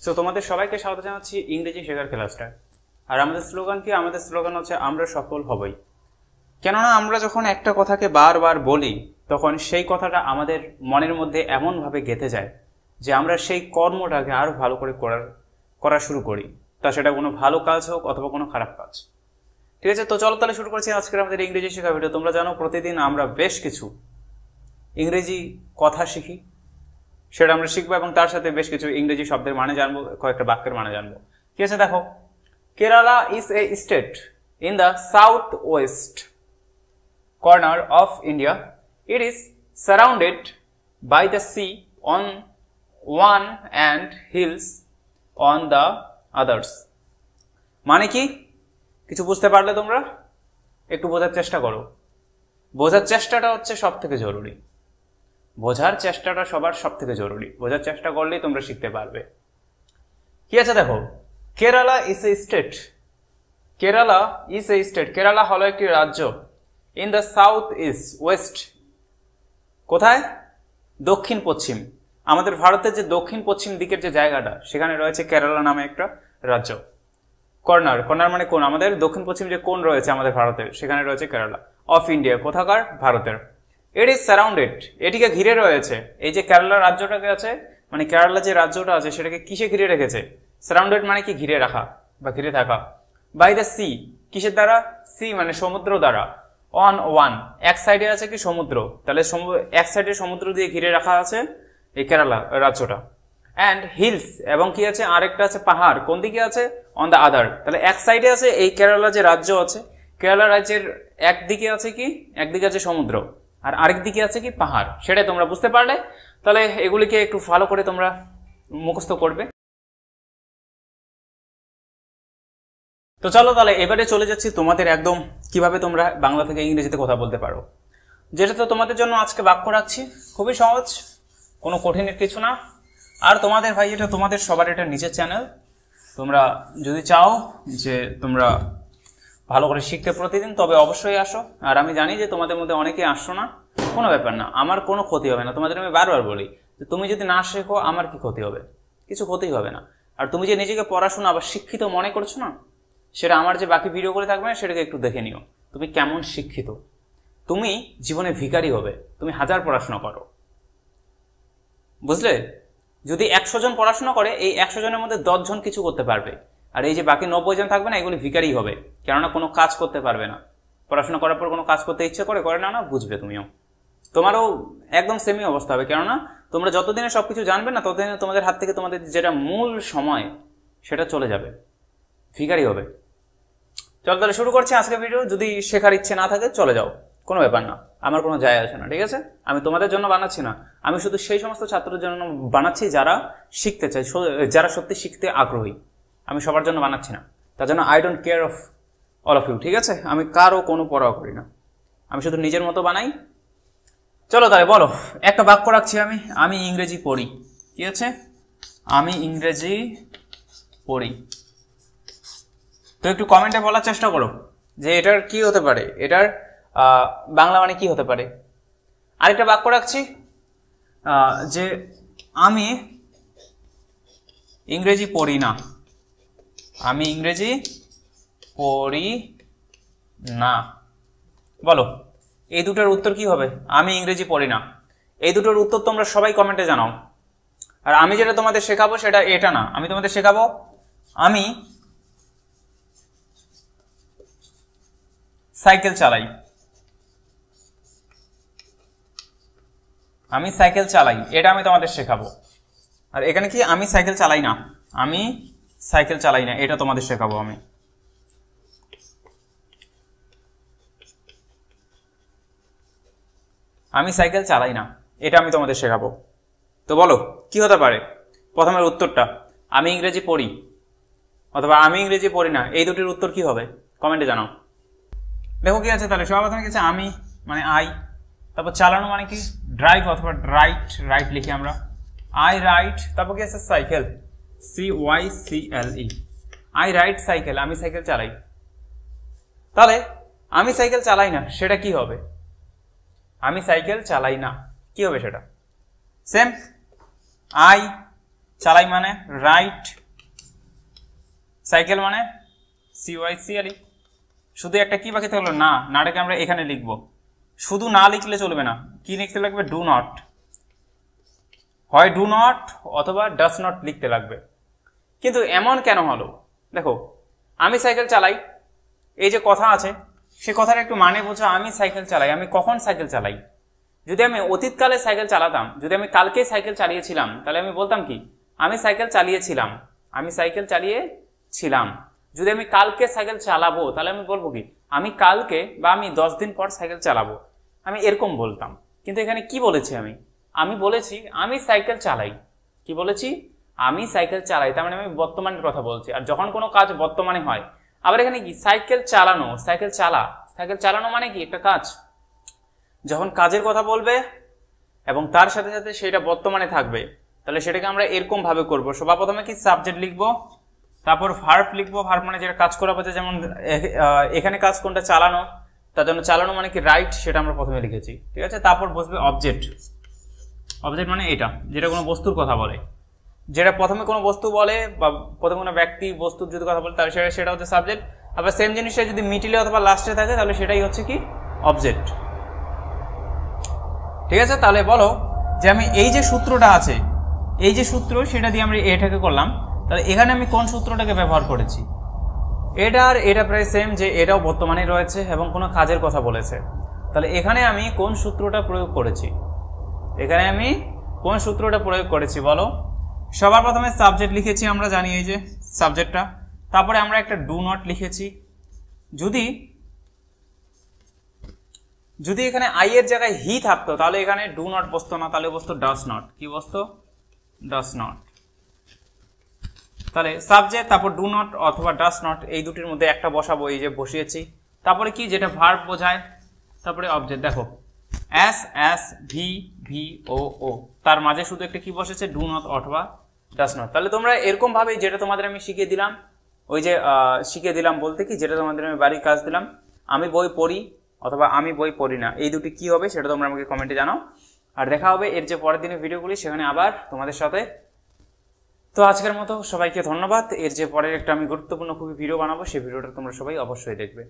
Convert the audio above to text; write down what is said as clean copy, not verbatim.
So তোমাদের সবাইকে স্বাগত জানাচ্ছি ইংরেজি শেখার ক্লাসটায়। আর আমাদের স্লোগান কি? আমাদের স্লোগান হচ্ছে আমরা সফল হবই। কেননা আমরা যখন একটা কথাকে বারবার বলি তখন সেই কথাটা আমাদের মনের মধ্যে এমনভাবে গেঁথে যায় যে আমরা সেই কর্মটাকে আরও ভালো করে করা শুরু করি, তা সেটা কোনো ভালো কাজ হোক অথবা কোনো খারাপ কাজ। ঠিক আছে, তো চলো তাহলে শুরু করছি আজকের আমাদের ইংরেজি শেখা ভিডিও। তোমরা জানো প্রতিদিন আমরা বেশ কিছু ইংরেজি কথা শিখি, সেটা আমরা শিখবো এবং তার সাথে বেশ কিছু ইংরেজি শব্দের মানে জানবো, কয়েকটা বাক্যের মানে জানবো। ঠিক আছে, দেখো, Kerala is a state in the south West corner of India. It is surrounded by the sea on one and hills on the others. মানে কি? কিছু বুঝতে পারলে তোমরা? একটু বোঝার চেষ্টা করো। বোঝার চেষ্টাটা হচ্ছে সব থেকে জরুরি। বোঝার চেষ্টাটা সবার সব থেকে জরুরি। বোঝার চেষ্টা করলেই তোমরা শিখতে পারবে। কি আছে দেখো, Kerala is a state. Kerala is a state. Kerala হলো একটি রাজ্য। In the sought is West, কোথায়? দক্ষিণ পশ্চিম। আমাদের ভারতের যে দক্ষিণ পশ্চিম দিকের যে জায়গাটা, সেখানে রয়েছে কেরালা নামে একটা রাজ্য। কর্নার, কর্নার মানে কোন? আমাদের দক্ষিণ পশ্চিম যে কোন রয়েছে আমাদের ভারতের, সেখানে রয়েছে কেরালা। অফ ইন্ডিয়া, কোথাকার? ভারতের। ইট ইজ সারাউন্ডেড, এটিকে ঘিরে রয়েছে। এই যে কেরালা রাজ্যটাকে আছে, মানে কেরালা যে রাজ্যটা আছে সেটাকে কিসে ঘিরে রেখেছে? সারাউন্ডেড মানে কি? ঘিরে রাখা বা ঘিরে থাকা। বাই দ্য সি, কিসের দ্বারা? সি মানে সমুদ্র দ্বারা। অন ওয়ান, এক সাইডে আছে কি? সমুদ্র। তাহলে এক সাইডে সমুদ্র দিয়ে ঘিরে রাখা আছে এই কেরালা রাজ্যটা। অ্যান্ড হিলস, এবং কি আছে? আরেকটা আছে পাহাড়। কোন দিকে আছে? On the other. তাহলে এক সাইডে আছে এই কেরালা যে রাজ্য আছে, কেরালা রাজ্যের একদিকে আছে কি? একদিকে আছে সমুদ্র, আর আরেক দিকে আছে কি? পাহাড়। সেটাই তোমরা বুঝতে পারলে। তাহলে এগুলিকে একটু ভালো করে তোমরা মুখস্থ করবে। তো চলো তাহলে এবারে চলে যাচ্ছি তোমাদের একদম কিভাবে তোমরা বাংলা থেকে ইংরেজিতে কথা বলতে পারো, যেটা তো তোমাদের জন্য আজকে বাক্য রাখছি। খুবই সহজ, কোনো কঠিনের কিছু না। আর তোমাদের ভাই, এটা তোমাদের সবার এটা নিজের চ্যানেল। তোমরা যদি চাও যে তোমরা ভালো করে শিখতে প্রতিদিন, তবে অবশ্যই আসো। আর আমি জানি যে তোমাদের মধ্যে অনেকেই আসছো না, কোনো ব্যাপার না, আমার কোনো ক্ষতি হবে না। তোমাদের আমি বারবার বলি যে তুমি যদি না শেখো আমার কি ক্ষতি হবে? কিছু ক্ষতি হবে না। আর তুমি যে নিজেকে পড়াশোনা আবার শিক্ষিত মনে করছো না, সেটা আমার যে বাকি ভিডিওগুলো থাকবে না, সেটাকে একটু দেখে নিও। তুমি কেমন শিক্ষিত? তুমি জীবনে ভিখারি হবে তুমি হাজার পড়াশোনা করো, বুঝলে? যদি 100 জন পড়াশোনা করে, এই 100 জনের মধ্যে 10 জন কিছু করতে পারবে, আর এই যে বাকি 90 জন থাকবে না, এগুলি ভিখারি হবে। কেননা কোনো কাজ করতে পারবে না। পড়াশোনা করার পর কোনো কাজ করতে ইচ্ছে করে না, বুঝবে তুমিও। তোমারও একদম সেমই অবস্থা হবে। কেননা তোমরা যতদিনে সবকিছু জানবে না, ততদিনে তোমাদের হাত থেকে তোমাদের যেটা মূল সময় সেটা চলে যাবে, ভিখারি হবে। চলো তাহলে শুরু করছি আজকে ভিডিও। যদি শেখার ইচ্ছে না থাকে চলে যাও, কোনো ব্যাপার না, আমার কোনো যায় আসে না। ঠিক আছে, আমি তোমাদের জন্য বানাচ্ছি না, আমি শুধু সেই সমস্ত ছাত্রদের জন্য বানাচ্ছি যারা শিখতে চায়, যারা সত্যি শিখতে আগ্রহী। আমি সবার জন্য বানাচ্ছি না, তার জন্য I don't care of all of you. ঠিক আছে, আমি কারও কোনো পরোয়া করি না, আমি শুধু নিজের মতো বানাই। চলো তাহলে বলো, একটা বাক্য রাখছি আমি ইংরেজি পড়ি। কি আছে? আমি ইংরেজি পড়ি। তো একটু কমেন্টে বলার চেষ্টা করো যে এটার কি হতে পারে, এটার বাংলা মানে কি হতে পারে। আরেকটা বাক্য রাখছি যে আমি ইংরেজি পড়ি না। আমি ইংরেজি পড়ি না। বলো, এই দুটোর উত্তর কি হবে? আমি ইংরেজি পড়ি না। এই দুটোর উত্তর তোমরা সবাই কমেন্টে জানাও। আর আমি যেটা তোমাদের শেখাবো সেটা এটা না, আমি তোমাদের শেখাবো আমি সাইকেল চালাই। আমি সাইকেল চালাই, এটা আমি তোমাদের শেখাবো। আর এখানে কি? আমি সাইকেল চালাই না। আমি সাইকেল চালাই না, এটা তোমাদের শেখাবো আমি। আমি সাইকেল চালাই না, এটা আমি তোমাদের শেখাবো। তো বলো কি হতে পারে প্রথমের উত্তরটা? আমি ইংরেজি পড়ি অথবা আমি ইংরেজি পড়ি না, এই দুটির উত্তর কি হবে? কমেন্টে জানাও। দেখো কি আছে তাহলে। সবার প্রথমে কি আছে? আমি মানে আই, তারপর চালানো মানে কি? ড্রাইভ অথবা রাইট লিখি আমরা, আই রাইট। তারপর কি আছে? Cycle, CYCLE, I ride cycle, আমি সাইকেল চালাই। তাহলে আমি সাইকেল চালাই না, সেটা কি হবে? আমি সাইকেল চালাই না কি হবে সেটা? সেম, আই চালাই মানে রাইট, সাইকেল মানে CYCLE। শুধু একটা কি বাকি থাকলো, না, নাটাকে আমরা এখানে লিখব। শুধু না লিখলে চলবে না, কি লিখতে লাগবে, ডু নট, হয় ডু নট অথবা ডাস নট লিখতে লাগবে। কিন্তু এমন কেন হলো, দেখো আমি সাইকেল চালাই, এই যে কথা আছে সে কথার একটু মানে বোঝো। আমি সাইকেল চালাই, আমি কখন সাইকেল চালাই? যদি আমি অতীতকালে সাইকেল চালাতাম, যদি আমি কালকে সাইকেল চালিয়েছিলাম, তাহলে আমি বলতাম কি, আমি সাইকেল চালিয়েছিলাম, আমি সাইকেল চালিয়েছিলাম। যদি আমি কালকে সাইকেল চালাবো, তাহলে আমি বলবো কি, আমি কালকে বা আমি 10 দিন পর সাইকেল চালাবো, আমি এরকম বলতাম। কিন্তু এখানে কি বলেছি আমি বলেছি আমি সাইকেল চালাই। কি বলেছি, আমি সাইকেল চালাই, তার মানে আমি বর্তমানের কথা বলছি। আর যখন কোনো কাজ বর্তমানে হয়, আবার এখানে কি সাইকেল চালানো, সাইকেল চালানো মানে কি একটা কাজ। যখন কাজের কথা বলবে এবং তার সাথে সাথে সেটা বর্তমানে থাকবে, তাহলে সেটাকে আমরা এরকম ভাবে করব। সবার প্রথমে কি সাবজেক্ট লিখবো, তারপর ভার্ব লিখবো। ভার্ব মানে যেটা কাজ করা বোঝায়, যেমন এখানে কাজ কোনটা, চালানো, তার জন্য চালানো মানে কি রাইট, সেটা আমরা প্রথমে লিখেছি, ঠিক আছে। তারপর বসবে অবজেক্ট। অবজেক্ট মানে এটা যেটা কোনো বস্তুর কথা বলে, যেটা প্রথমে কোনো বস্তু বলে বা প্রথমে কোনো ব্যক্তি বস্তুর যদি কথা বলে, তাহলে সেটা হচ্ছে সাবজেক্ট। আবার সেম জিনিসটা যদি মিডিলে অথবা লাস্টে থাকে, তাহলে সেটাই হচ্ছে কি অবজেক্ট, ঠিক আছে। তাহলে বলো যে আমি এই যে সূত্রটা আছে, এই যে সূত্র, সেটা দিয়ে আমরা এটাকে করলাম, তাহলে এখানে আমি কোন সূত্রটাকে ব্যবহার করেছি? এটা আর এটা প্রায় সেম, যে এটাও বর্তমানে রয়েছে এবং কোনো কাজের কথা বলেছে। তাহলে এখানে আমি কোন সূত্রটা প্রয়োগ করেছি? এখানে আমি কোন সূত্রটা প্রয়োগ করেছি বলো? সবার প্রথমে সাবজেক্ট লিখেছি, আমরা জানি এই যে সাবজেক্টটা। তারপরে আমরা একটা ডু নট লিখেছি। যদি এখানে আই এর জায়গায় হি থাকতো, তাহলে এখানে ডু নট বসতো না, তাহলে বসতো ডাস নট। কি বসতো? Does not. তাহলে সাবজেক্ট, তারপর ডু নট অথবা ডাস নট, এই দুটির মধ্যে একটা বসাবো, এই যে বসিয়েছি। তারপরে কি, যেটা ভার্ব বোঝায়, তারপরে অবজেক্ট। দেখো এস এস ভি ভি ও ও, তার মাঝে শুধু একটা কি বসেছে, ডু নট অথবা ডাস নট। তাহলে তোমরা এরকম ভাবে, যেটা তোমাদের আমি শিখিয়ে দিলাম, ওই যে শিখিয়ে দিলাম বলতে কি, যেটা তোমাদের আমি বাড়ির কাজ দিলাম, আমি বই পড়ি অথবা আমি বই পড়ি না, এই দুটি কি হবে সেটা তোমরা আমাকে কমেন্টে জানাও। আর দেখা হবে এর যে পরের দিনের ভিডিওগুলি, সেখানে আবার তোমাদের সাথে। তো আজকের মতো সবাইকে ধন্যবাদ। এর যে পরের একটা আমি গুরুত্বপূর্ণ খুবই ভিডিও বানাবো, সেই ভিডিওটা তোমরা সবাই অবশ্যই দেখবে।